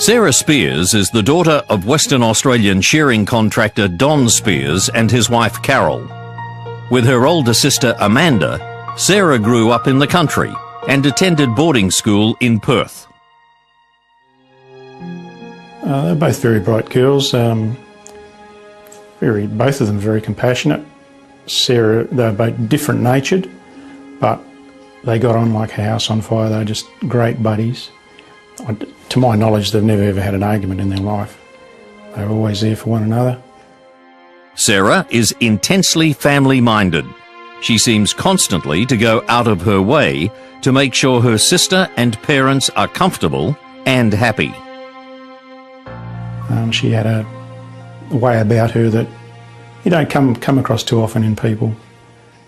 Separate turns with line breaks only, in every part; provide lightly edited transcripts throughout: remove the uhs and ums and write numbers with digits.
Sarah Spears is the daughter of Western Australian shearing contractor Don Spears and his wife Carol. With her older sister Amanda, Sarah grew up in the country and attended boarding school in Perth.
They're both very bright girls, both of them very compassionate. Sarah, they're both different natured, but they got on like a house on fire. They're just great buddies. To my knowledge, they've never ever had an argument in their life. They're always there for one another.
Sarah is intensely family-minded. She seems constantly to go out of her way to make sure her sister and parents are comfortable and happy.
She had a way about her that you don't come across too often in people.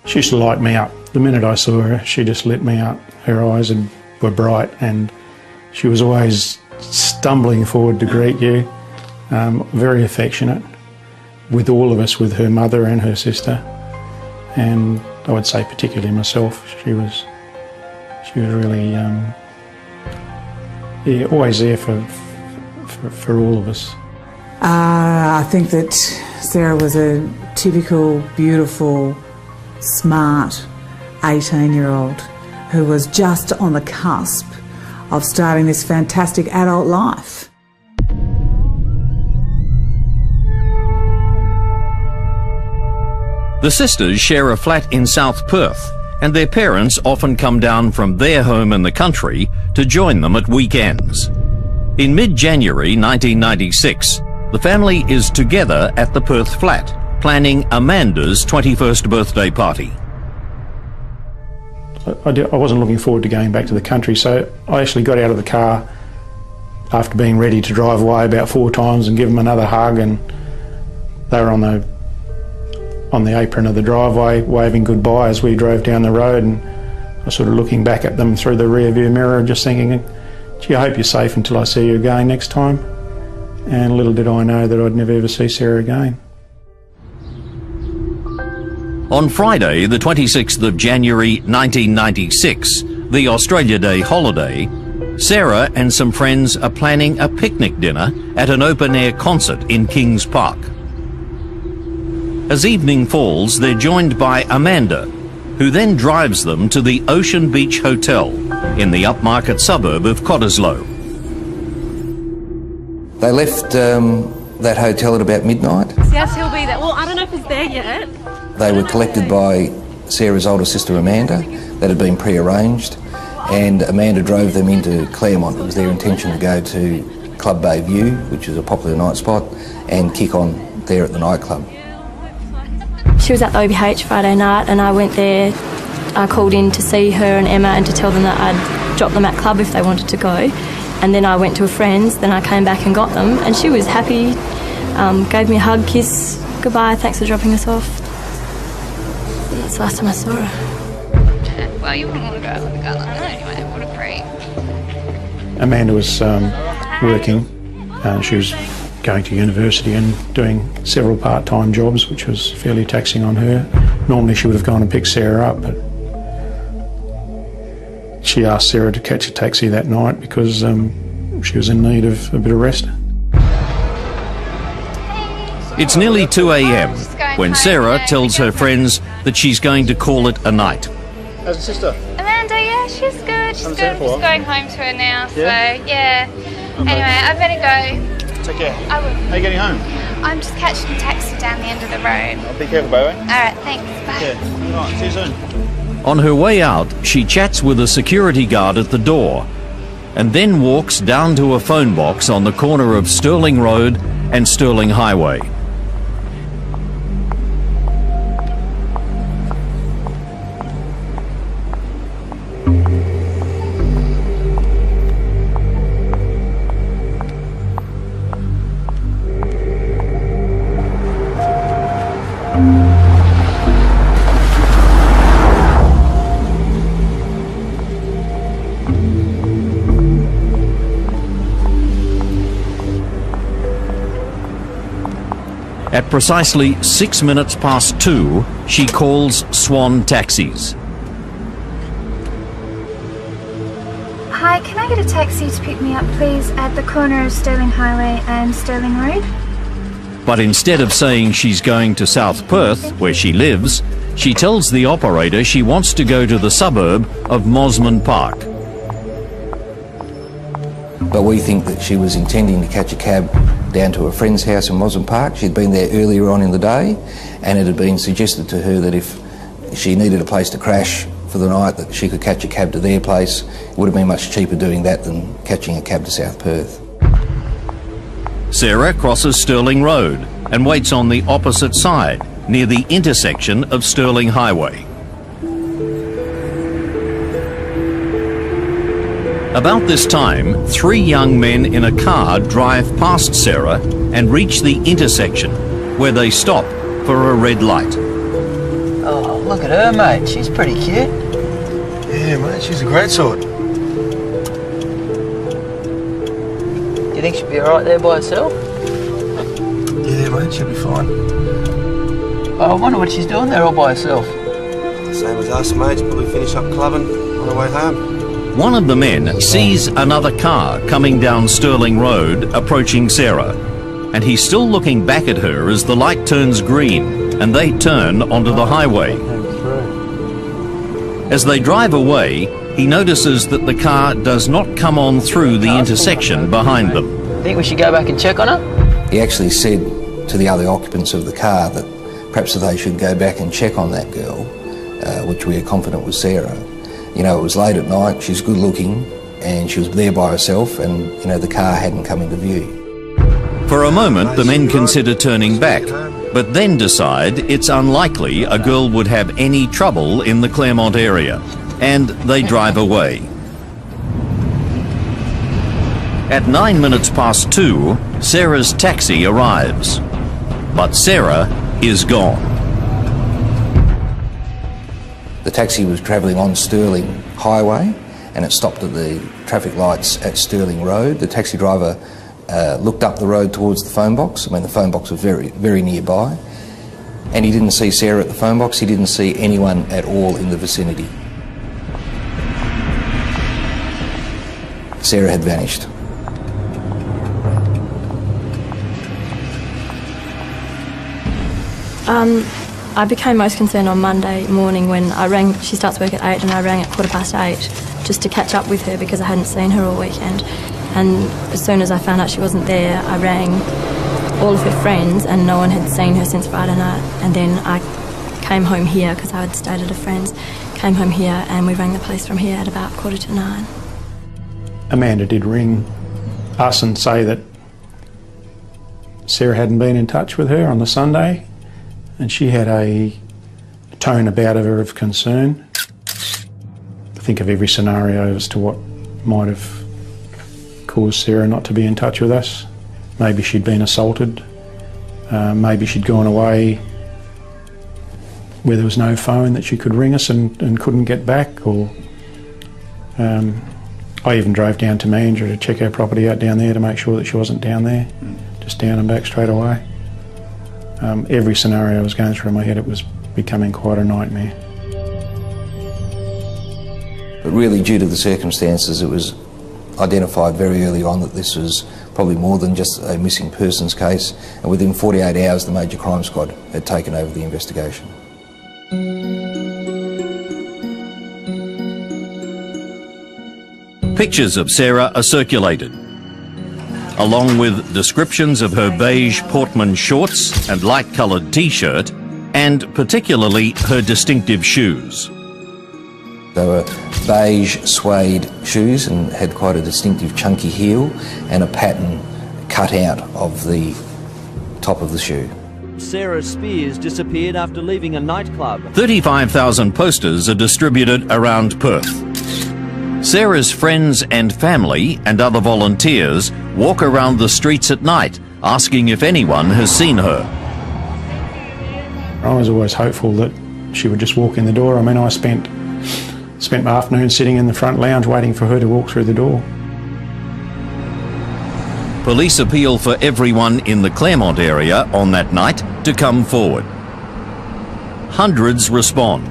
She used to light me up. The minute I saw her, she just lit me up. Her eyes were bright and she was always stumbling forward to greet you. Very affectionate with all of us, with her mother and her sister. And I would say particularly myself, she was really always there for all of us.
I think that Sarah was a typical, beautiful, smart 18-year-old who was just on the cusp of starting this fantastic adult life.
The sisters share a flat in South Perth, and their parents often come down from their home in the country to join them at weekends. In mid-January 1996, the family is together at the Perth flat, planning Amanda's 21st birthday party.
I wasn't looking forward to going back to the country, so I actually got out of the car after being ready to drive away about 4 times and give them another hug, and they were on the apron of the driveway waving goodbye as we drove down the road, and I was sort of looking back at them through the rear view mirror and just thinking, gee, I hope you're safe until I see you again next time. And little did I know that I'd never ever see Sarah again.
On Friday, the 26th of January 1996, the Australia Day holiday, Sarah and some friends are planning a picnic dinner at an open-air concert in Kings Park. As evening falls, they're joined by Amanda, who then drives them to the Ocean Beach Hotel in the upmarket suburb of Cottesloe.
They left that hotel at about midnight.
Yes, he'll be there. Well, I don't know if he's there yet.
They were collected by Sarah's older sister Amanda. That had been pre-arranged, and Amanda drove them into Claremont. It was their intention to go to Club Bay View, which is a popular night spot, and kick on there at the nightclub.
She was at the OBH Friday night, and I went there. I called in to see her and Emma and to tell them that I'd drop them at club if they wanted to go. And then I went to a friend's, then I came back and got them, and she was happy, gave me a hug, kiss, goodbye, thanks for dropping us off. That's the last time I saw her.
Well, you wouldn't want to go out with a guy like that anyway, what a freak.
Amanda was working. She was going to university and doing several part-time jobs, which was fairly taxing on her. Normally she would have gone and picked Sarah up, but she asked Sarah to catch a taxi that night because she was in need of a bit of rest.
It's nearly 2 a.m. when Sarah tells her friends that she's going to call it a night.
How's the sister?
Amanda, yeah, she's good. She's good. I'm just going home to her now, so yeah.
Okay.
Anyway, I better go.
Take care.
I will.
How are you getting home?
I'm just catching a taxi down the end of the road.
I'll be careful, baby.
Alright, thanks. Bye.
Yeah. All right, see you soon.
On her way out, she chats with a security guard at the door and then walks down to a phone box on the corner of Stirling Road and Stirling Highway. At precisely 6 minutes past 2, she calls Swan Taxis.
Hi, can I get a taxi to pick me up, please, at the corner of Stirling Highway and Stirling Road?
But instead of saying she's going to South Perth, where she lives, she tells the operator she wants to go to the suburb of Mosman Park.
But we think that she was intending to catch a cab down to a friend's house in Mosman Park. She'd been there earlier on in the day, and it had been suggested to her that if she needed a place to crash for the night, that she could catch a cab to their place. It would have been much cheaper doing that than catching a cab to South Perth.
Sarah crosses Stirling Road and waits on the opposite side, near the intersection of Stirling Highway. About this time, 3 young men in a car drive past Sarah and reach the intersection, where they stop for a red light.
Oh, look at her, mate. She's pretty cute.
Yeah, mate, she's a great sort.
Do you think she'll be alright there by herself?
Yeah, mate, she'll be fine.
Oh, I wonder what she's doing there all by herself.
Same as us, mate. She'll probably finish up clubbing on her way home.
One of the men sees another car coming down Stirling Road, approaching Sarah, and he's still looking back at her as the light turns green and they turn onto the highway. As they drive away, he notices that the car does not come on through the intersection behind them.
Think we should go back and check on her?
He actually said to the other occupants of the car that perhaps they should go back and check on that girl, which we are confident was Sarah. You know, it was late at night, she's good looking, and she was there by herself, and, you know, the car hadn't come into view.
For a moment, the men consider turning back, but then decide it's unlikely a girl would have any trouble in the Claremont area, and they drive away. At 2:09, Sarah's taxi arrives, but Sarah is gone.
The taxi was travelling on Stirling Highway, and it stopped at the traffic lights at Stirling Road. The taxi driver looked up the road towards the phone box. I mean, the phone box was very, very nearby, and he didn't see Sarah at the phone box. He didn't see anyone at all in the vicinity. Sarah had vanished.
I became most concerned on Monday morning when I rang. She starts work at 8 and I rang at 8:15 just to catch up with her because I hadn't seen her all weekend. And as soon as I found out she wasn't there, I rang all of her friends and no one had seen her since Friday night. And then I came home here because I had stayed at a friend's, came home here and we rang the police from here at about 9:15.
Amanda did ring us and say that Sarah hadn't been in touch with her on the Sunday, and she had a tone about her of concern. Think of every scenario as to what might have caused Sarah not to be in touch with us. Maybe she'd been assaulted, maybe she'd gone away where there was no phone that she could ring us and couldn't get back, or I even drove down to Mandurah to check our property out down there to make sure that she wasn't down there, just down and back straight away. Every scenario I was going through in my head, it was becoming quite a nightmare.
But really, due to the circumstances, it was identified very early on that this was probably more than just a missing persons case, and within 48 hours the Major Crime Squad had taken over the investigation.
Pictures of Sarah are circulated, along with descriptions of her beige Portman shorts and light-coloured t-shirt, and particularly her distinctive shoes.
They were beige suede shoes and had quite a distinctive chunky heel and a pattern cut out of the top of the shoe.
Sarah Spears disappeared after leaving a nightclub.
35,000 posters are distributed around Perth. Sarah's friends and family and other volunteers walk around the streets at night asking if anyone has seen her.
I was always hopeful that she would just walk in the door. I mean, I spent my afternoon sitting in the front lounge waiting for her to walk through the door.
Police appeal for everyone in the Claremont area on that night to come forward. Hundreds respond,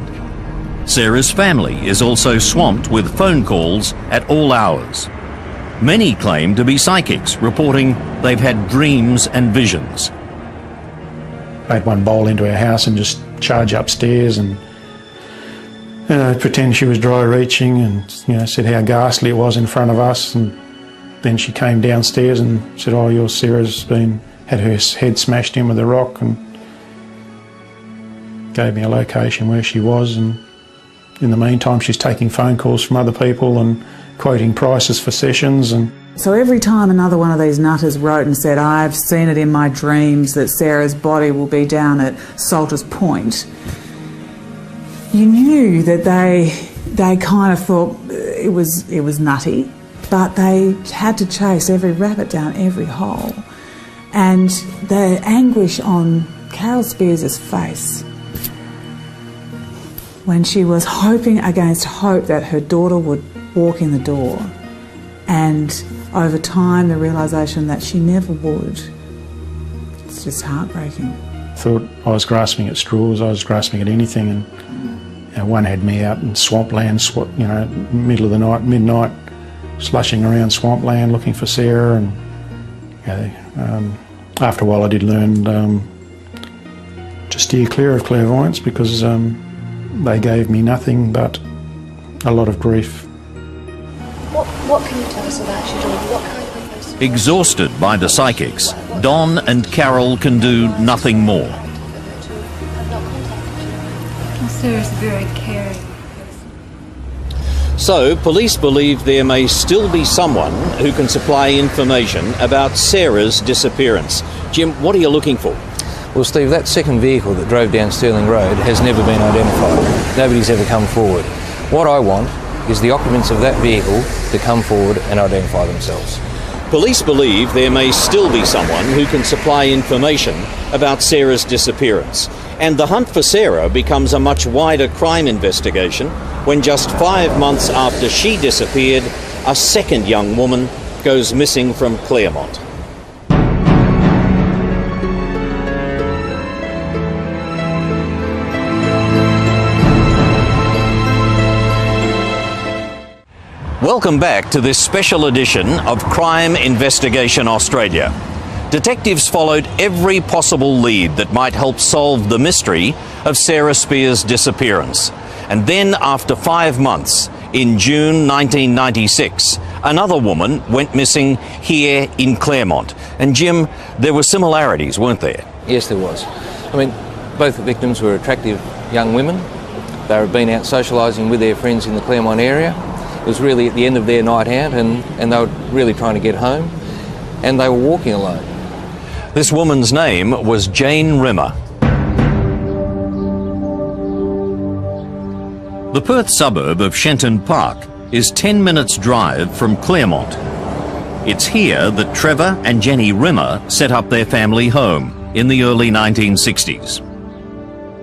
Sarah's family is also swamped with phone calls at all hours. Many claim to be psychics, reporting they've had dreams and visions.
I had one bowl into our house and just charge upstairs and pretend she was dry reaching and said how ghastly it was in front of us. And then she came downstairs and said, "Oh, your Sarah's had her head smashed in with a rock," and gave me a location where she was. And in the meantime, she's taking phone calls from other people and quoting prices for sessions. And
so every time another one of these nutters wrote and said, "I've seen it in my dreams that Sarah's body will be down at Salters Point," you knew that they kind of thought it was nutty, but they had to chase every rabbit down every hole. And the anguish on Carol Spears' face when she was hoping against hope that her daughter would walk in the door, and over time the realisation that she never would. It's just heartbreaking.
Thought I was grasping at straws, I was grasping at anything, and one had me out in swampland, middle of the night, midnight, slushing around swampland looking for Sarah. And after a while I did learn to steer clear of clairvoyance, because they gave me nothing but a lot of grief.
What can you tell us about your daughter? What kind of person?
Exhausted by the psychics, Don and Carol can do nothing more.
Sarah's very caring.
So, police believe there may still be someone who can supply information about Sarah's disappearance. Jim, what are you looking for?
Well, Steve, that second vehicle that drove down Stirling Road has never been identified. Nobody's ever come forward. What I want is the occupants of that vehicle to come forward and identify themselves.
Police believe there may still be someone who can supply information about Sarah's disappearance. And the hunt for Sarah becomes a much wider crime investigation when just 5 months after she disappeared, a second young woman goes missing from Claremont. Welcome back to this special edition of Crime Investigation Australia. Detectives followed every possible lead that might help solve the mystery of Sarah Spears' disappearance. And then, after 5 months, in June 1996, another woman went missing here in Claremont. And Jim, there were similarities, weren't there?
Yes, there was. I mean, both the victims were attractive young women. They had been out socialising with their friends in the Claremont area. It was really at the end of their night out, and they were really trying to get home, and they were walking alone.
This woman's name was Jane Rimmer. The Perth suburb of Shenton Park is 10 minutes' drive from Claremont. It's here that Trevor and Jenny Rimmer set up their family home in the early 1960s.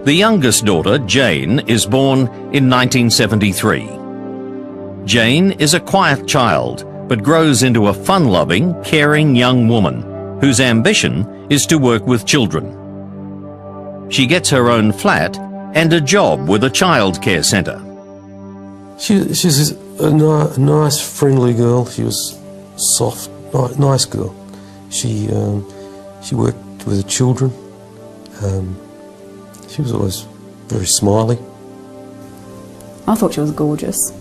The youngest daughter, Jane, is born in 1973. Jane is a quiet child, but grows into a fun-loving, caring young woman whose ambition is to work with children. She gets her own flat and a job with a childcare centre.
She's a nice, friendly girl. She was soft, nice girl. She worked with the children. She was always very smiley.
I thought she was gorgeous.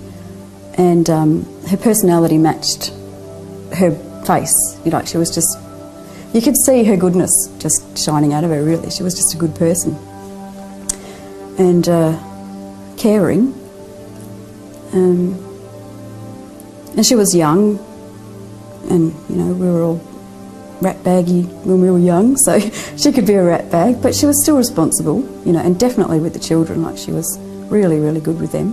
And her personality matched her face. She was just, you could see her goodness just shining out of her, really. She was just a good person. And caring. And she was young, and, we were all rat-baggy when we were young, so she could be a rat-bag, but she was still responsible, and definitely with the children, she was really, really good with them.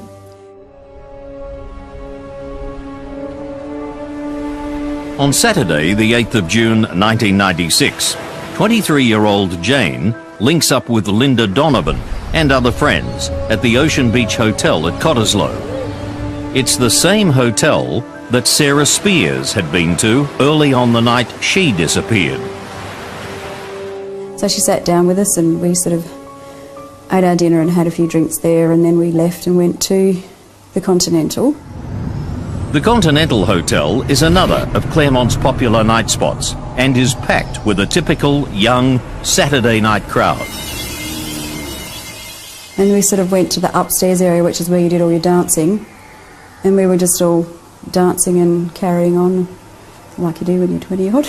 On Saturday, the 8th of June 1996, 23-year-old Jane links up with Linda Donovan and other friends at the Ocean Beach Hotel at Cottesloe. It's the same hotel that Sarah Spears had been to early on the night she disappeared.
So she sat down with us and we sort of ate our dinner and had a few drinks there, and then we left and went to the Continental.
The Continental Hotel is another of Claremont's popular night spots and is packed with a typical young Saturday night crowd.
And we sort of went to the upstairs area, which is where you did all your dancing, and we were just all dancing and carrying on like you do when you're 20-odd.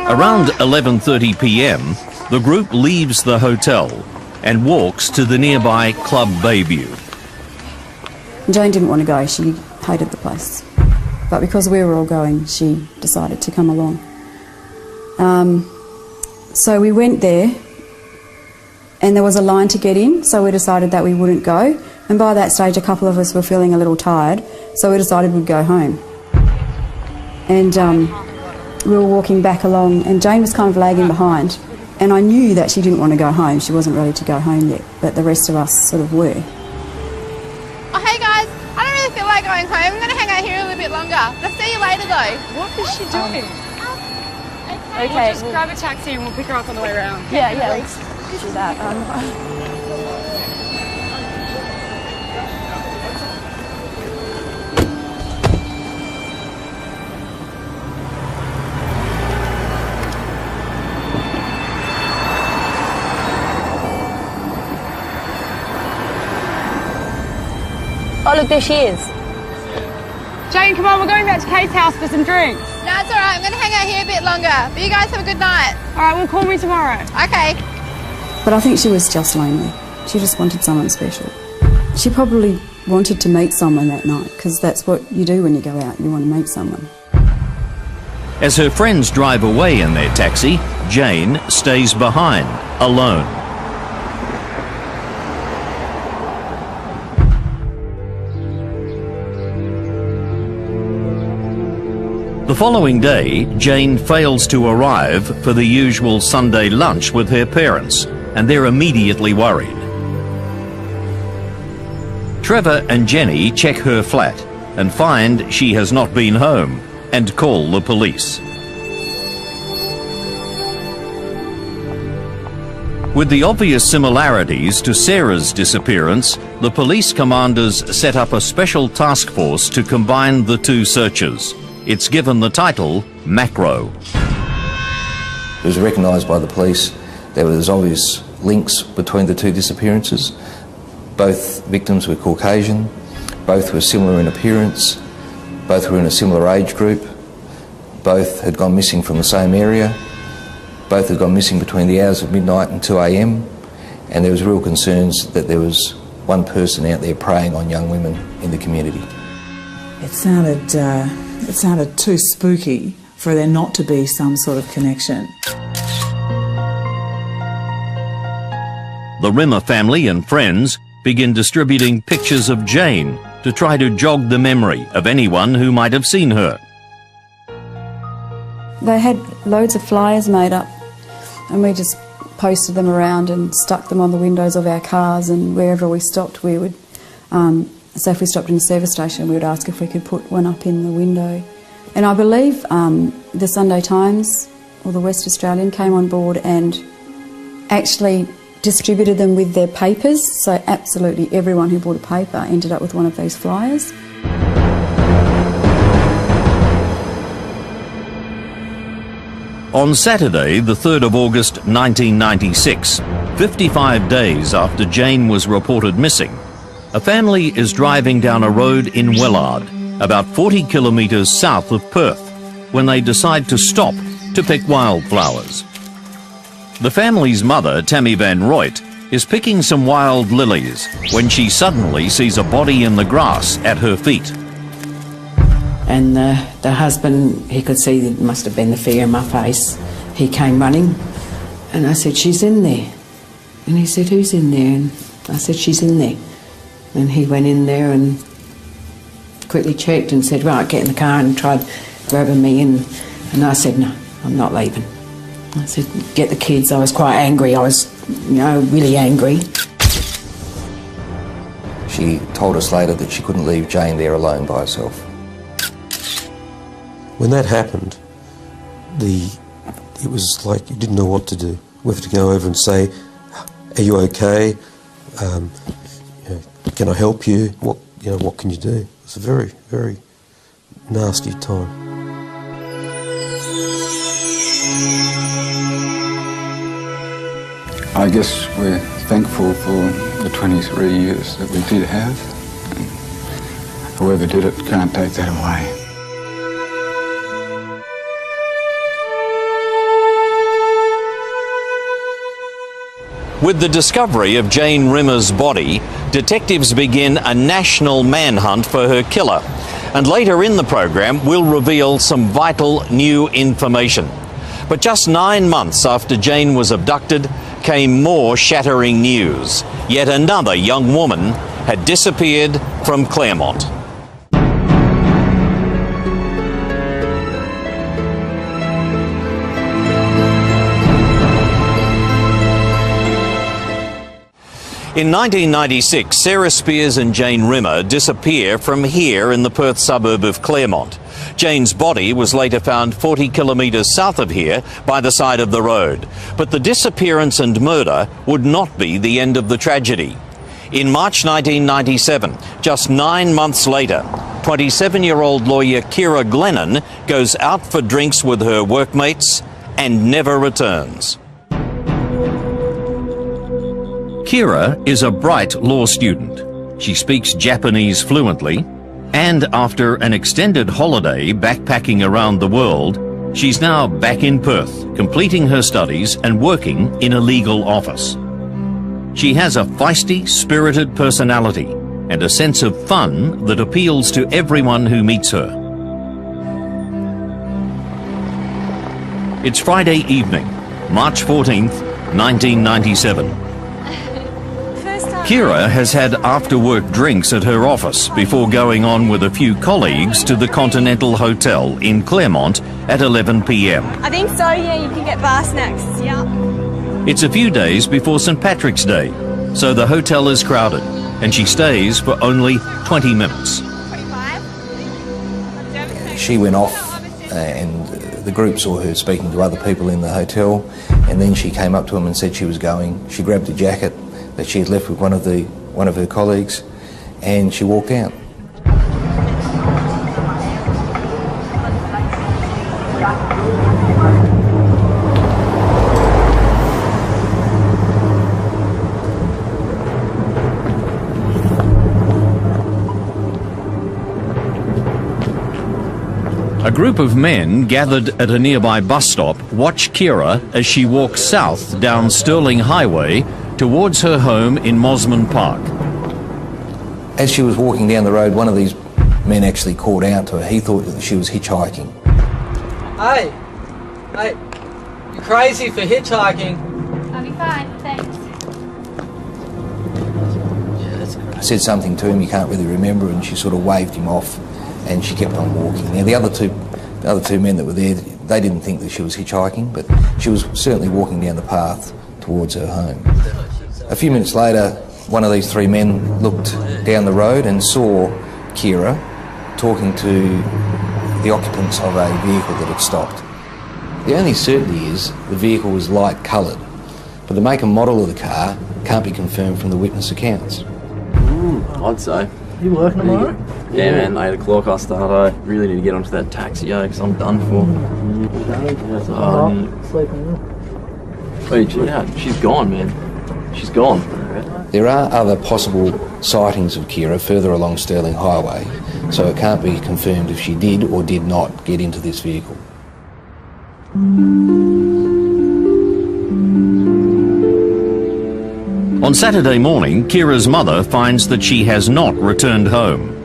Around 11:30 p.m, the group leaves the hotel and walks to the nearby Club Bayview.
Jane didn't want to go, she hated the place. But because we were all going, she decided to come along. So we went there, and there was a line to get in, so we decided that we wouldn't go. And by that stage, a couple of us were feeling a little tired, so we decided we'd go home. And we were walking back along, and Jane was kind of lagging behind. And I knew that she didn't want to go home. She wasn't ready to go home yet, but the rest of us sort of were.
Oh, hey guys, I don't really feel like going home. I'm going to hang out here a little bit longer. I'll see you later though.
What is she doing?
Okay.
We'll just grab a taxi and we'll pick her up on the way around.
Yeah, let's do that.
Oh, look, there she is.
Jane, come on, we're going back to Kate's house for some drinks.
No, it's alright. I'm going to hang out here a bit longer. But you guys have a good night.
Alright, well, call me tomorrow.
Okay.
But I think she was just lonely. She just wanted someone special. She probably wanted to meet someone that night, because that's what you do when you go out, you want to meet someone.
As her friends drive away in their taxi, Jane stays behind, alone. The following day, Jane fails to arrive for the usual Sunday lunch with her parents, and they're immediately worried. Trevor and Jenny check her flat and find she has not been home and call the police. With the obvious similarities to Sarah's disappearance, the police commanders set up a special task force to combine the two searches. It's given the title Macro.
It was recognised by the police there was obvious links between the two disappearances. Both victims were Caucasian, both were similar in appearance, both were in a similar age group, both had gone missing from the same area, both had gone missing between the hours of midnight and 2 a.m, and there was real concerns that there was one person out there preying on young women in the community.
It sounded too spooky for there not to be some sort of connection.
The Rimmer family and friends begin distributing pictures of Jane to try to jog the memory of anyone who might have seen her.
They had loads of flyers made up, and we just posted them around and stuck them on the windows of our cars, and wherever we stopped we would, so if we stopped in a service station we would ask if we could put one up in the window. And I believe the Sunday Times or the West Australian came on board and actually distributed them with their papers, so absolutely everyone who bought a paper ended up with one of these flyers.
On Saturday, the 3rd of August 1996, 55 days after Jane was reported missing, a family is driving down a road in Wellard, about 40 kilometres south of Perth, when they decide to stop to pick wildflowers. The family's mother, Tammy Van Rooyt, is picking some wild lilies when she suddenly sees a body in the grass at her feet.
And the husband, he could see that it must have been the fear in my face. He came running, and I said, "She's in there." And he said, "Who's in there?" And I said, "She's in there." And he went in there and quickly checked and said, "Right, get in the car," and tried grabbing me in. And I said, "No, I'm not leaving." I said, "Get the kids." I was quite angry. I was, really angry.
She told us later that she couldn't leave Jane there alone by herself.
When that happened, it was like you didn't know what to do. whether to go over and say, "Are you okay? Can I help you? What can you do?" It's a very, very nasty time.
I guess we're thankful for the 23 years that we did have. And whoever did it can't take that away.
With the discovery of Jane Rimmer's body, detectives begin a national manhunt for her killer. And later in the program, we'll reveal some vital new information. But just 9 months after Jane was abducted, came more shattering news. Yet another young woman had disappeared from Claremont. In 1996, Sarah Spiers and Jane Rimmer disappear from here in the Perth suburb of Claremont. Jane's body was later found 40 kilometres south of here by the side of the road. But the disappearance and murder would not be the end of the tragedy. In March 1997, just 9 months later, 27-year-old lawyer Ciara Glennon goes out for drinks with her workmates and never returns.
Ciara is a bright law student. She speaks Japanese fluently, and after an extended holiday backpacking around the world, she's now back in Perth, completing her studies and working in a legal office. She has a feisty, spirited personality and a sense of fun that appeals to everyone who meets her. It's Friday evening, March 14th, 1997. Ciara has had after-work drinks at her office before going on with a few colleagues to the Continental Hotel in Claremont at 11 p.m.
I think so, yeah, you can get bar snacks, yeah.
It's a few days before St. Patrick's Day, so the hotel is crowded, and she stays for only 20 minutes.
She went off and the group saw her speaking to other people in the hotel, and then she came up to him and said she was going. She grabbed a jacket that she had left with one of her colleagues, and she walked out.
A group of men gathered at a nearby bus stop watch Ciara as she walks south down Stirling Highway towards her home in Mosman Park.
As she was walking down the road, one of these men actually called out to her. He thought that she was hitchhiking.
Hey, you're crazy for hitchhiking.
I'll be fine, thanks.
I said something to him, he can't really remember, and she sort of waved him off, and she kept on walking. Now the other two men that were there, they didn't think that she was hitchhiking, but she was certainly walking down the path towards her home. A few minutes later, one of these three men looked down the road and saw Ciara talking to the occupants of a vehicle that had stopped. The only certainty is the vehicle was light coloured, but the make and model of the car can't be confirmed from the witness accounts.
I'd say.
You working tomorrow?
Yeah, man, 8 o'clock I start. I really need to get onto that taxi, because I'm done for.
Sleeping.
Wait, she's gone, man. She's gone.
There are other possible sightings of Ciara further along Stirling Highway, so it can't be confirmed if she did or did not get into this vehicle.
On Saturday morning, Ciara's mother finds that she has not returned home.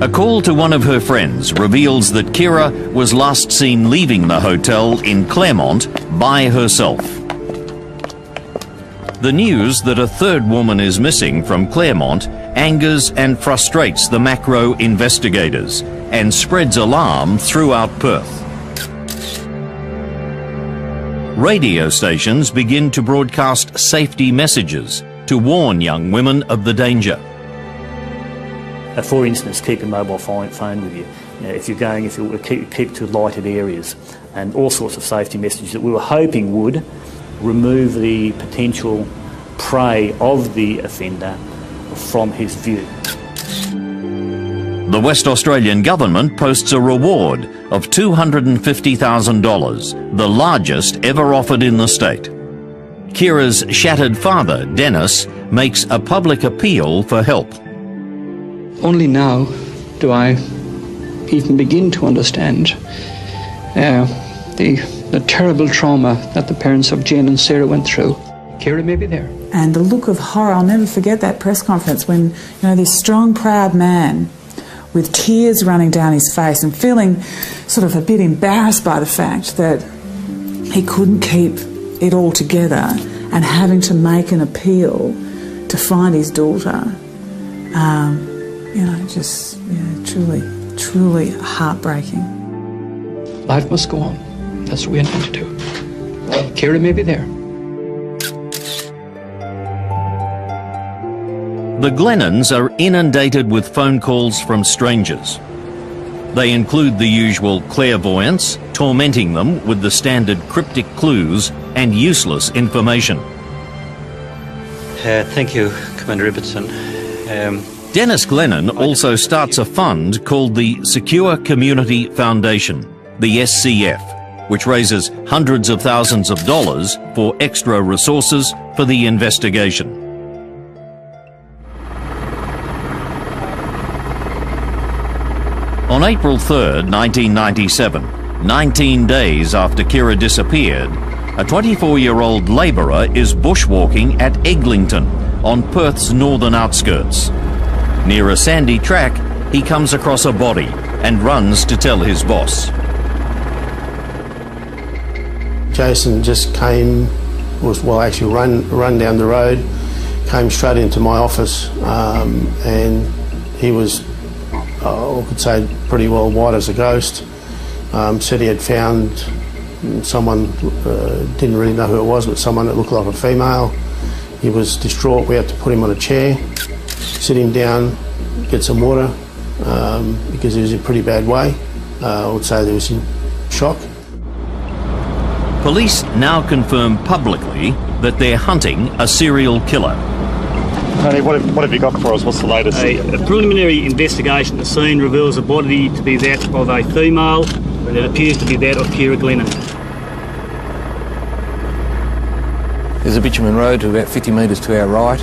A call to one of her friends reveals that Ciara was last seen leaving the hotel in Claremont by herself. The news that a third woman is missing from Claremont angers and frustrates the Macro investigators and spreads alarm throughout Perth. Radio stations begin to broadcast safety messages to warn young women of the danger.
For instance, keep a mobile phone with you. If you're going, keep to lighted areas, and all sorts of safety messages that we were hoping would remove the potential prey of the offender from his view.
The West Australian government posts a reward of $250,000, the largest ever offered in the state. Kira's shattered father, Dennis, makes a public appeal for help.
Only now do I even begin to understand the terrible trauma that the parents of Jane and Sarah went through. Kira may be there.
And the look of horror, I'll never forget that press conference when, you know, this strong, proud man with tears running down his face and feeling sort of a bit embarrassed by the fact that he couldn't keep it all together and having to make an appeal to find his daughter. You know, just truly, truly heartbreaking.
Life must go on. That's what we intend to do. Kira may be there.
The Glennons are inundated with phone calls from strangers. They include the usual clairvoyants, tormenting them with the standard cryptic clues and useless information.
Thank you, Commander Ibbotson.
Dennis Glennon also starts a fund called the Secure Community Foundation, the SCF, which raises hundreds of thousands of dollars for extra resources for the investigation. On April 3rd, 1997, 19 days after Kira disappeared, a 24-year-old labourer is bushwalking at Eglinton on Perth's northern outskirts. Near a sandy track, he comes across a body and runs to tell his boss.
Jason just came, actually run down the road, came straight into my office, and he was, I could say, pretty well white as a ghost. Said he had found someone, didn't really know who it was, but someone that looked like a female. He was distraught. We had to put him on a chair, sit him down, get some water, because he was in a pretty bad way. I would say he was in shock.
Police now confirm publicly that they're hunting a serial killer.
Tony, what have you got for us? What's the latest?
A preliminary investigation at the scene reveals the body to be that of a female, and it appears to be that of Kira Glennon.
There's a bitumen road to about 50 metres to our right,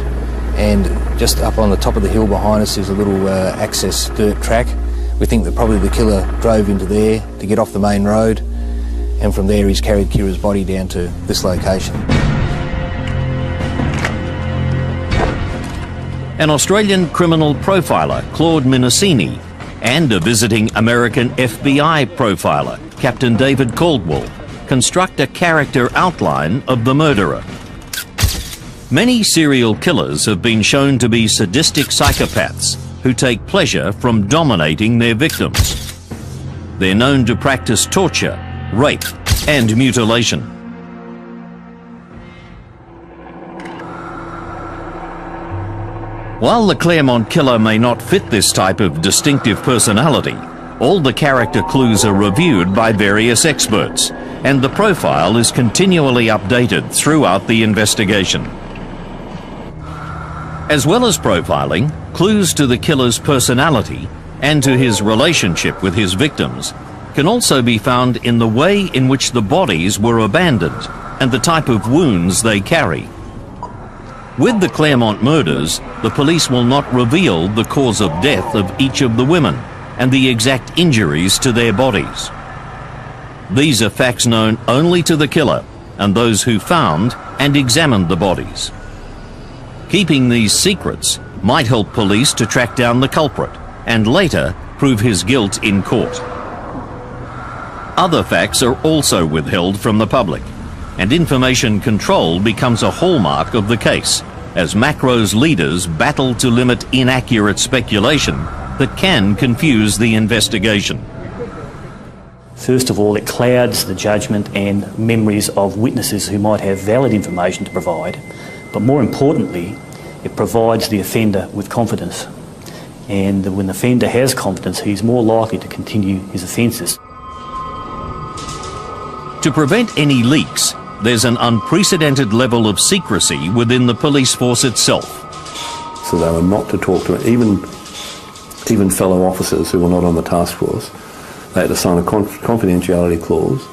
and just up on the top of the hill behind us is a little access dirt track. We think that probably the killer drove into there to get off the main road, and from there he's carried Kira's body down to this location.
An Australian criminal profiler, Claude Minicini, and a visiting American FBI profiler, Captain David Caldwell, construct a character outline of the murderer. Many serial killers have been shown to be sadistic psychopaths who take pleasure from dominating their victims. They're known to practice torture, rape, and mutilation. While the Claremont killer may not fit this type of distinctive personality, all the character clues are reviewed by various experts, and the profile is continually updated throughout the investigation. As well as profiling, clues to the killer's personality and to his relationship with his victims can also be found in the way in which the bodies were abandoned and the type of wounds they carry. With the Claremont murders, the police will not reveal the cause of death of each of the women and the exact injuries to their bodies. These are facts known only to the killer and those who found and examined the bodies. Keeping these secrets might help police to track down the culprit and later prove his guilt in court. Other facts are also withheld from the public, and information control becomes a hallmark of the case as Macro's leaders battle to limit inaccurate speculation that can confuse the investigation.
First of all, it clouds the judgment and memories of witnesses who might have valid information to provide, but more importantly, it provides the offender with confidence. And when the offender has confidence, he's more likely to continue his offences.
To prevent any leaks, there's an unprecedented level of secrecy within the police force itself.
So they were not to talk to even fellow officers who were not on the task force. They had to sign a confidentiality clause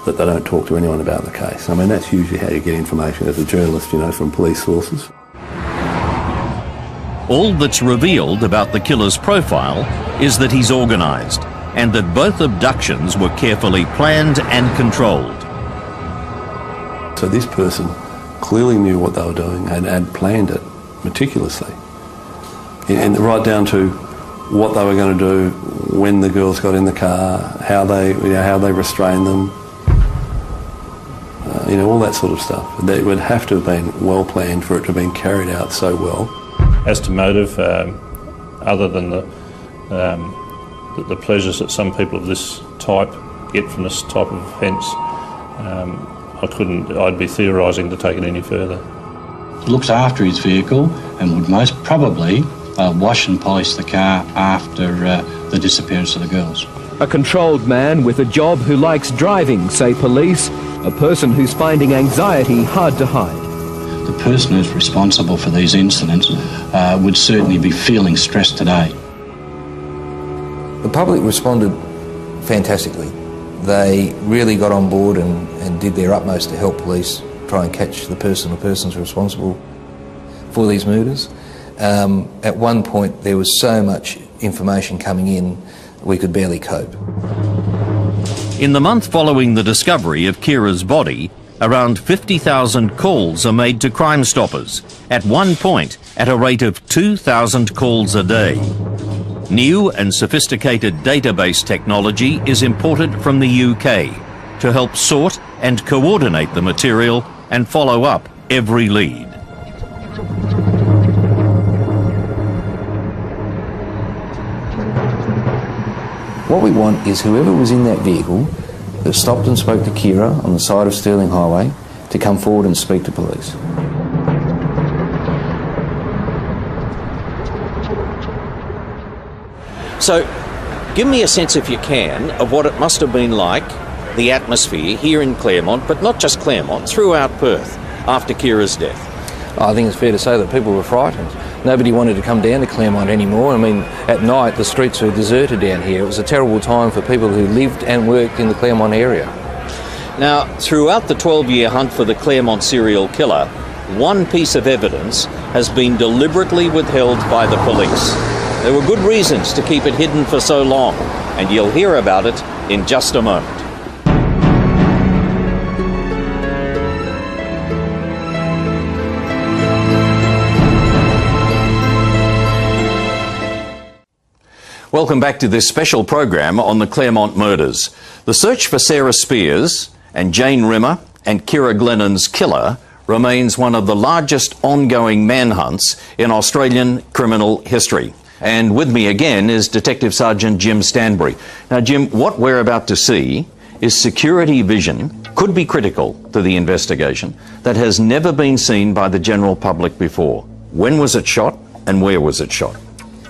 that they don't talk to anyone about the case. I mean, that's usually how you get information as a journalist, you know, from police sources.
All that's revealed about the killer's profile is that he's organised, and that both abductions were carefully planned and controlled.
So this person clearly knew what they were doing and had planned it meticulously, and right down to what they were going to do when the girls got in the car, how they restrained them, you know, all that sort of stuff. It would have to have been well planned for it to have been carried out so well.
As to motive, other than the pleasures that some people of this type get from this type of offence, I'd be theorising to take it any further.
He looks after his vehicle and would most probably wash and polish the car after the disappearance of the girls.
A controlled man with a job who likes driving, say police, a person who's finding anxiety hard to hide.
The person who's responsible for these incidents would certainly be feeling stressed today.
The public responded fantastically. They really got on board and did their utmost to help police try and catch the person or persons responsible for these murders. At one point there was so much information coming in we could barely cope.
In the month following the discovery of Kira's body, around 50,000 calls are made to Crime Stoppers, at one point at a rate of 2,000 calls a day. New and sophisticated database technology is imported from the UK to help sort and coordinate the material and follow up every lead.
What we want is whoever was in that vehicle that stopped and spoke to Kira on the side of Stirling Highway to come forward and speak to police.
So, give me a sense, if you can, of what it must have been like, the atmosphere here in Claremont, but not just Claremont, throughout Perth, after Kira's death.
I think it's fair to say that people were frightened. Nobody wanted to come down to Claremont anymore. I mean, at night the streets were deserted down here. It was a terrible time for people who lived and worked in the Claremont area.
Now, throughout the 12-year hunt for the Claremont serial killer, one piece of evidence has been deliberately withheld by the police. There were good reasons to keep it hidden for so long, and you'll hear about it in just a moment. Welcome back to this special program on the Claremont murders. The search for Sarah Spiers and Jane Rimmer and Kira Glennon's killer remains one of the largest ongoing manhunts in Australian criminal history. And with me again is Detective Sergeant Jim Stanbury. Now, Jim, what we're about to see is security vision, could be critical to the investigation, that has never been seen by the general public before. When was it shot and where was it shot?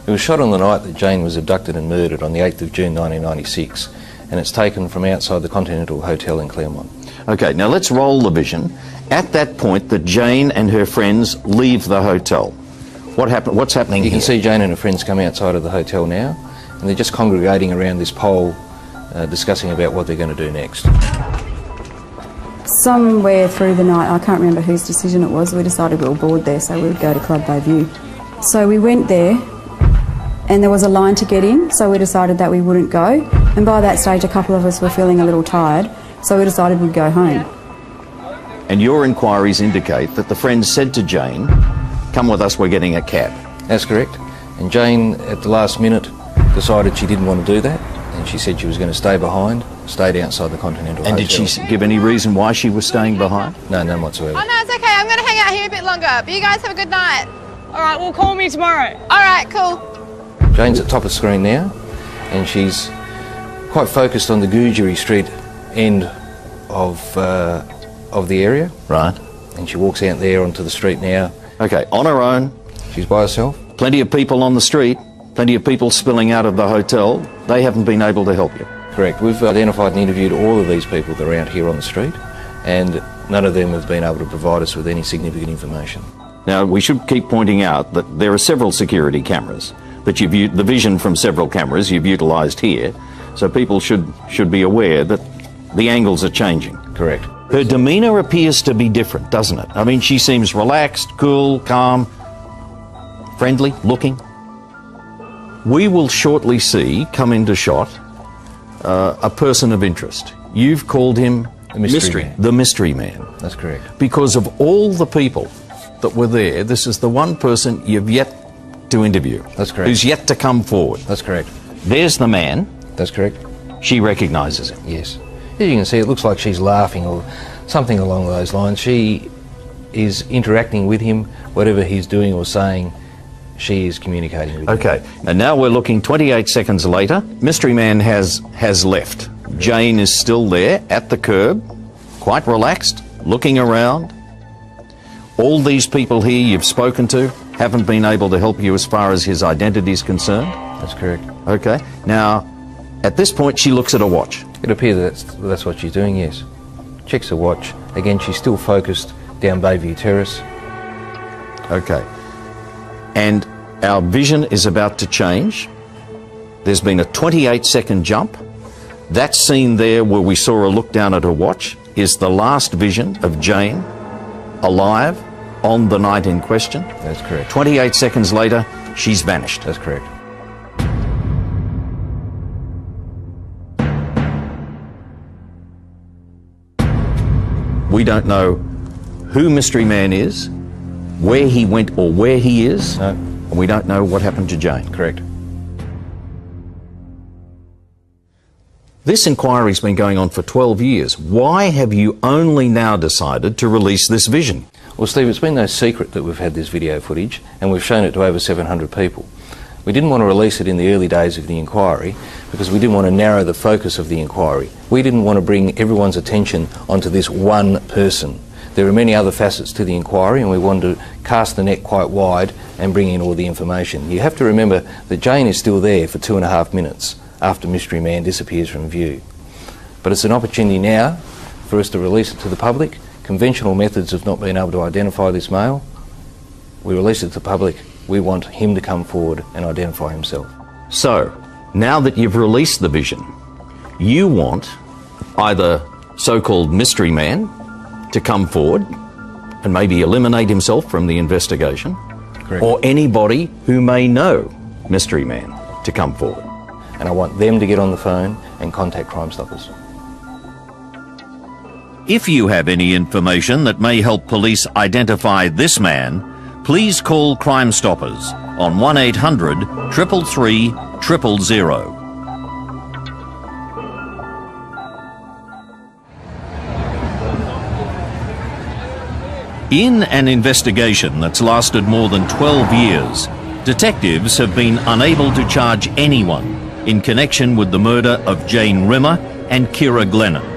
It was shot on the night that Jane was abducted and murdered on the 8th of June 1996, and it's taken from outside the Continental Hotel in Claremont.
Okay, now let's roll the vision. At that point that Jane and her friends leave the hotel, what's happening here?
You can see Jane and her friends come outside of the hotel now, and they're just congregating around this pole, discussing about what they're going to do next.
Somewhere through the night, I can't remember whose decision it was, we decided we were bored there, so we would go to Club Bayview. So we went there, and there was a line to get in, so we decided that we wouldn't go. And by that stage, a couple of us were feeling a little tired, so we decided we'd go home.
And your inquiries indicate that the friends said to Jane, "Come with us, we're getting a cab."
That's correct. And Jane, at the last minute, decided she didn't want to do that, and she said she was going to stay behind, stayed outside the Continental Hotel.
And did she give any reason why she was staying behind?
No, none whatsoever.
Oh no, it's okay. I'm going to hang out here a bit longer, but you guys have a good night.
All right, well, call me tomorrow.
All right, cool.
Jane's at top of screen now, and she's quite focused on the Goojeri Street end of the area.
Right.
And she walks out there onto the street now.
Okay, on her own.
She's by herself.
Plenty of people on the street, plenty of people spilling out of the hotel. They haven't been able to help you.
Correct. We've identified and interviewed all of these people that are out here on the street, and none of them have been able to provide us with any significant information.
Now, we should keep pointing out that there are several security cameras that the vision from several cameras you've utilised here, so people should be aware that the angles are changing.
Correct.
Her demeanour appears to be different, doesn't it? I mean, she seems relaxed, cool, calm, friendly looking. We will shortly see come into shot a person of interest. You've called him
the
mystery man.
That's correct.
Because of all the people that were there, this is the one person you've yet to interview.
That's correct.
Who's yet to come forward.
That's correct.
There's the man.
That's correct.
She recognises him.
Yes. As you can see, it looks like she's laughing or something along those lines. She is interacting with him. Whatever he's doing or saying, she is communicating with him.
Okay, and now we're looking 28 seconds later. Mystery man has left. Jane is still there at the curb, quite relaxed, looking around. All these people here you've spoken to haven't been able to help you as far as his identity is concerned?
That's correct.
Okay, now, at this point she looks at a watch.
It appears that's what she's doing, yes. Checks her watch. Again, she's still focused down Bayview Terrace.
Okay. And our vision is about to change. There's been a 28-second jump. That scene there where we saw her look down at her watch is the last vision of Jane alive on the night in question.
That's correct.
28 seconds later, she's vanished.
That's correct.
We don't know who Mystery Man is, where he went or where he is, and we don't know what happened to Jane.
Correct.
This inquiry's been going on for 12 years. Why have you only now decided to release this vision?
Well, Steve, it's been no secret that we've had this video footage, and we've shown it to over 700 people. We didn't want to release it in the early days of the inquiry because we didn't want to narrow the focus of the inquiry. We didn't want to bring everyone's attention onto this one person. There are many other facets to the inquiry, and we wanted to cast the net quite wide and bring in all the information. You have to remember that Jane is still there for 2.5 minutes after Mystery Man disappears from view. But it's an opportunity now for us to release it to the public. Conventional methods have not been able to identify this male. We release it to the public. We want him to come forward and identify himself.
So, now that you've released the vision, you want either so-called Mystery Man to come forward and maybe eliminate himself from the investigation,
Correct.
Or anybody who may know Mystery Man to come forward.
And I want them to get on the phone and contact Crime Stoppers.
If you have any information that may help police identify this man, please call Crime Stoppers on 1800 333 000. In an investigation that's lasted more than 12 years, detectives have been unable to charge anyone in connection with the murder of Jane Rimmer and Kira Glennon.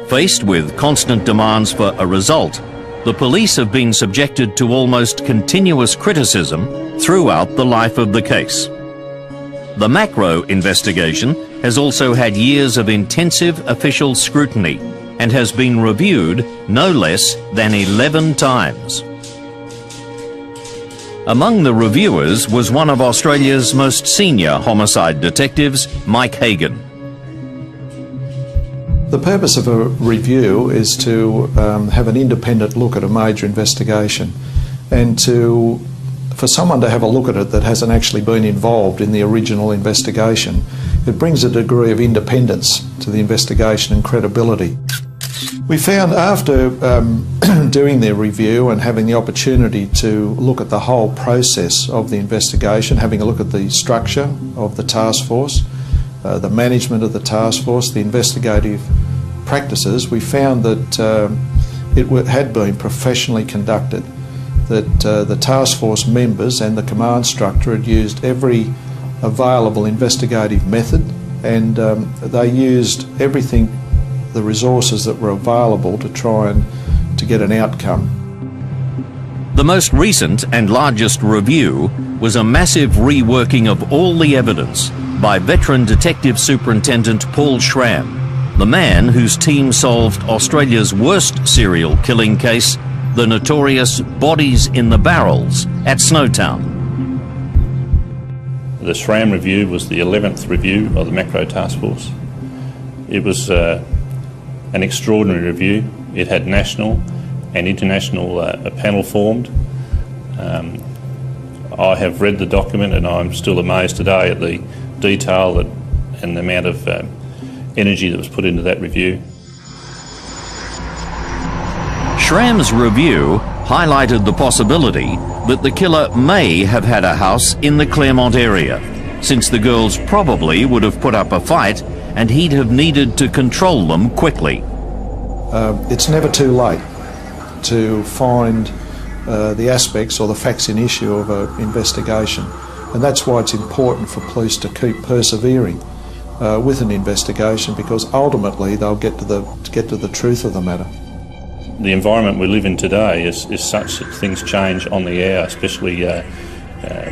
Faced with constant demands for a result, the police have been subjected to almost continuous criticism throughout the life of the case. The Macro investigation has also had years of intensive official scrutiny and has been reviewed no less than 11 times. Among the reviewers was one of Australia's most senior homicide detectives, Mike Hagan.
The purpose of a review is to have an independent look at a major investigation and for someone to have a look at it that hasn't actually been involved in the original investigation. It brings a degree of independence to the investigation and credibility. We found after doing their review and having the opportunity to look at the whole process of the investigation, having a look at the structure of the task force, the management of the task force, the investigative practices, we found that it had been professionally conducted, that the task force members and the command structure had used every available investigative method, and they used everything, the resources that were available to try and to get an outcome.
The most recent and largest review was a massive reworking of all the evidence by veteran Detective Superintendent Paul Schramm, the man whose team solved Australia's worst serial killing case, the notorious Bodies in the Barrels at Snowtown.
The SRAM review was the 11th review of the Macro Task Force. It was an extraordinary review. It had national and international panel formed. I have read the document and I'm still amazed today at the detail and the amount of energy that was put into that review.
SRAM's review highlighted the possibility that the killer may have had a house in the Claremont area, since the girls probably would have put up a fight and he'd have needed to control them quickly.
It's never too late to find the aspects or the facts in issue of an investigation, and that's why it's important for police to keep persevering with an investigation, because ultimately they'll get to the truth of the matter.
The environment we live in today is such that things change on the hour, especially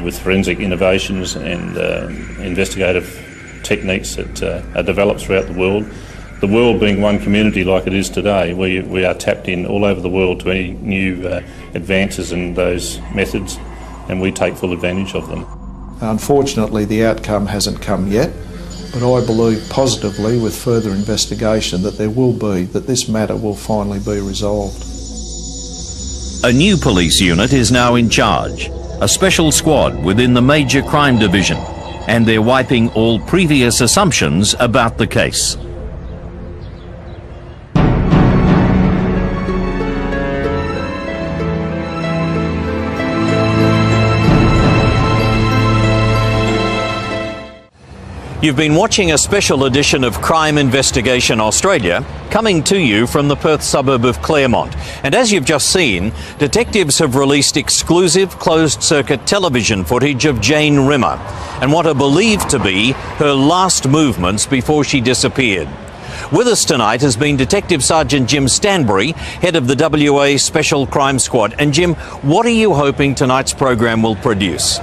with forensic innovations and investigative techniques that are developed throughout the world. The world being one community like it is today, we are tapped in all over the world to any new advances in those methods, and we take full advantage of them.
Unfortunately, the outcome hasn't come yet, but I believe positively with further investigation that this matter will finally be resolved.
A new police unit is now in charge, a special squad within the Major Crime Division, and they're wiping all previous assumptions about the case. You've been watching a special edition of Crime Investigation Australia, coming to you from the Perth suburb of Claremont. And as you've just seen, detectives have released exclusive closed-circuit television footage of Jane Rimmer and what are believed to be her last movements before she disappeared. With us tonight has been Detective Sergeant Jim Stanbury, head of the WA Special Crime Squad. And Jim, what are you hoping tonight's program will produce?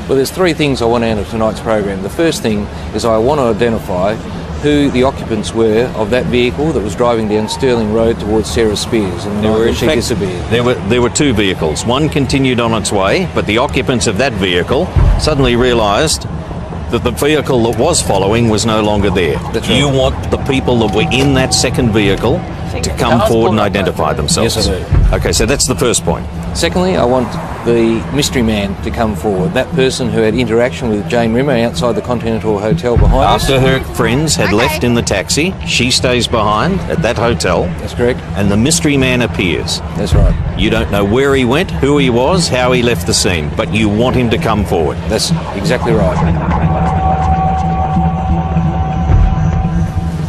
Well, there's three things I want out of tonight's program. The first thing is I want to identify who the occupants were of that vehicle that was driving down Stirling Road towards Sarah Spears and where she disappeared.
There were two vehicles. One continued on its way, but the occupants of that vehicle suddenly realised that the vehicle that was following was no longer there.
That's right.
You want the people that were in that second vehicle to come forward and identify themselves.
Yes, I do.
Okay, so that's the first point.
Secondly, I want the mystery man to come forward, that person who had interaction with Jane Rimmer outside the Continental Hotel behind us.
After her friends had left in the taxi, she stays behind at that hotel.
That's correct.
And the mystery man appears.
That's right.
You don't know where he went, who he was, how he left the scene, but you want him to come forward.
That's exactly right.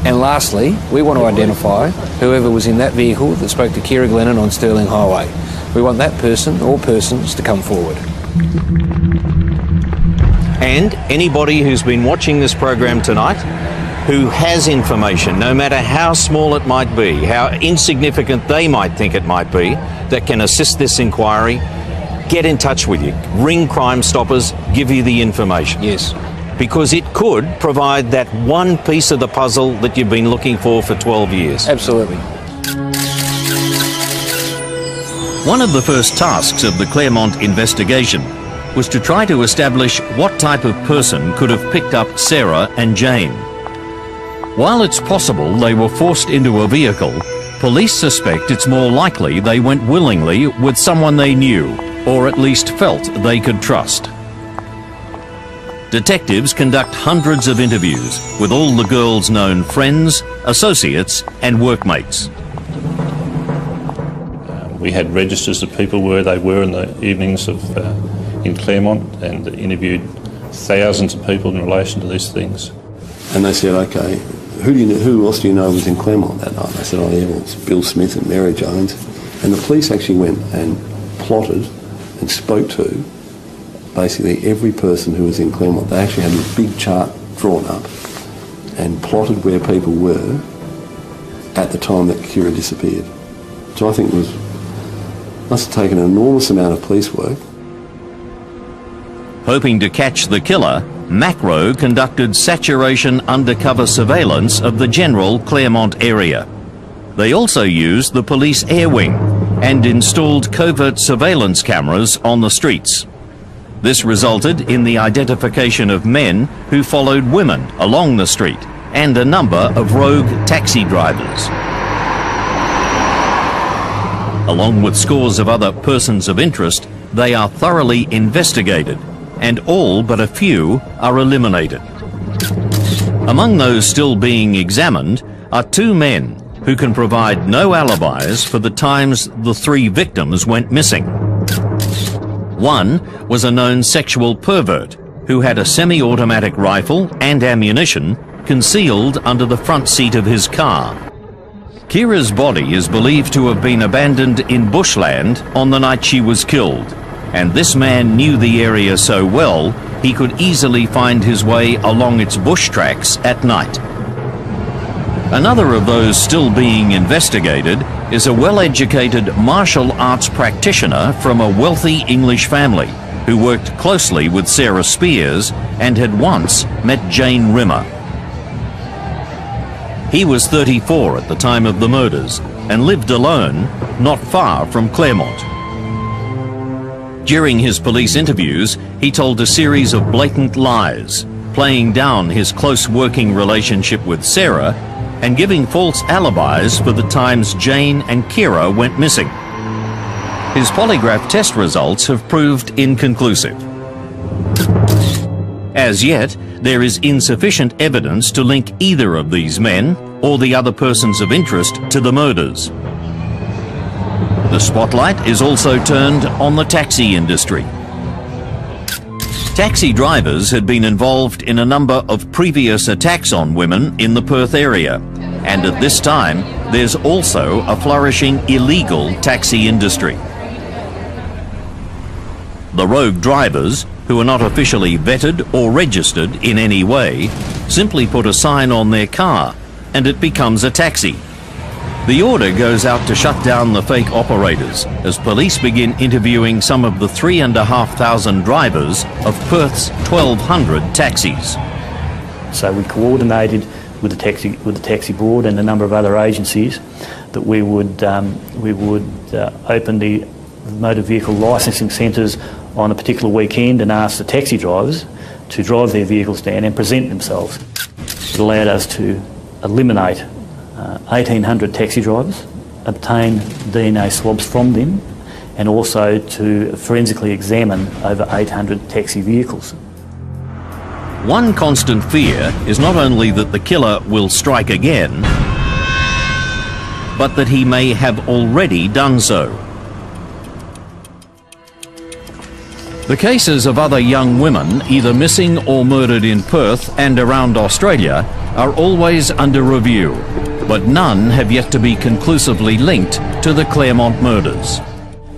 And lastly, we want to identify whoever was in that vehicle that spoke to Kira Glennon on Stirling Highway. We want that person or persons to come forward.
And anybody who's been watching this program tonight who has information, no matter how small it might be, how insignificant they might think it might be, that can assist this inquiry, get in touch with you. Ring Crime Stoppers, give you the information.
Yes.
Because it could provide that one piece of the puzzle that you've been looking for 12 years.
Absolutely.
One of the first tasks of the Claremont investigation was to try to establish what type of person could have picked up Sarah and Jane. While it's possible they were forced into a vehicle, police suspect it's more likely they went willingly with someone they knew, or at least felt they could trust. Detectives conduct hundreds of interviews with all the girls' known friends, associates and workmates.
We had registers of people where they were in the evenings in Claremont, and interviewed thousands of people in relation to these things.
And they said, okay, who else do you know was in Claremont that night? I said, oh yeah, well, it's Bill Smith and Mary Jones. And the police actually went and plotted and spoke to basically every person who was in Claremont. They actually had this big chart drawn up and plotted where people were at the time that Kira disappeared. So I think must have taken an enormous amount of police work.
Hoping to catch the killer, Macro conducted saturation undercover surveillance of the general Claremont area. They also used the police air wing and installed covert surveillance cameras on the streets. This resulted in the identification of men who followed women along the street and a number of rogue taxi drivers. Along with scores of other persons of interest, they are thoroughly investigated, and all but a few are eliminated. Among those still being examined are two men who can provide no alibis for the times the three victims went missing. One was a known sexual pervert who had a semi-automatic rifle and ammunition concealed under the front seat of his car. Kira's body is believed to have been abandoned in bushland on the night she was killed, and this man knew the area so well he could easily find his way along its bush tracks at night. Another of those still being investigated is a well-educated martial arts practitioner from a wealthy English family who worked closely with Sarah Spiers and had once met Jane Rimmer. He was 34 at the time of the murders and lived alone, not far from Claremont. During his police interviews, he told a series of blatant lies, playing down his close working relationship with Sarah and giving false alibis for the times Jane and Kira went missing. His polygraph test results have proved inconclusive. As yet, there is insufficient evidence to link either of these men or the other persons of interest to the murders. The spotlight is also turned on the taxi industry. Taxi drivers had been involved in a number of previous attacks on women in the Perth area, and at this time there's also a flourishing illegal taxi industry. The rogue drivers, who are not officially vetted or registered in any way, simply put a sign on their car and it becomes a taxi. The order goes out to shut down the fake operators as police begin interviewing some of the 3,500 drivers of Perth's 1,200 taxis.
So we coordinated with the taxi board and a number of other agencies that we would open the motor vehicle licensing centres on a particular weekend and ask the taxi drivers to drive their vehicles down and present themselves. It allowed us to eliminate 1,800 taxi drivers, obtain DNA swabs from them, and also to forensically examine over 800 taxi vehicles.
One constant fear is not only that the killer will strike again, but that he may have already done so. The cases of other young women either missing or murdered in Perth and around Australia are always under review, but none have yet to be conclusively linked to the Claremont murders.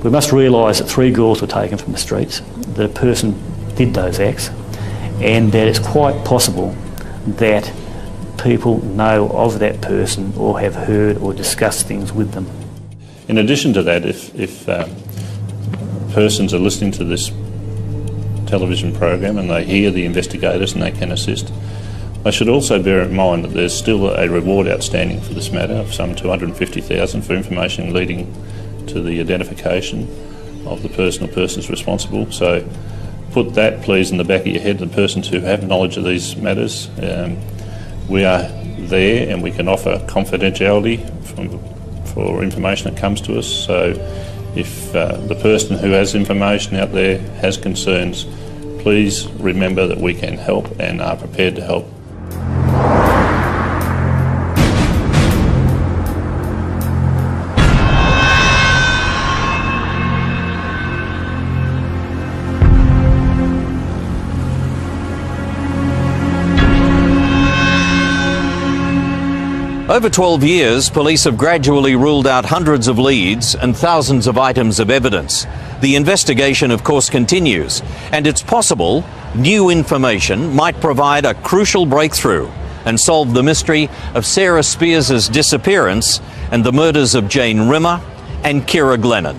We must realise that 3 girls were taken from the streets, that a person did those acts, and that it's quite possible that people know of that person or have heard or discussed things with them.
In addition to that, if persons are listening to this television program and they hear the investigators and they can assist, they should also bear in mind that there's still a reward outstanding for this matter of some $250,000 for information leading to the identification of the person or persons responsible. So put that please in the back of your head, the persons who have knowledge of these matters. We are there and we can offer confidentiality for information that comes to us. So if the person who has information out there has concerns, please remember that we can help and are prepared to help.
Over 12 years, police have gradually ruled out hundreds of leads and thousands of items of evidence. The investigation, of course, continues, and it's possible new information might provide a crucial breakthrough and solve the mystery of Sarah Spiers' disappearance and the murders of Jane Rimmer and Kira Glennon.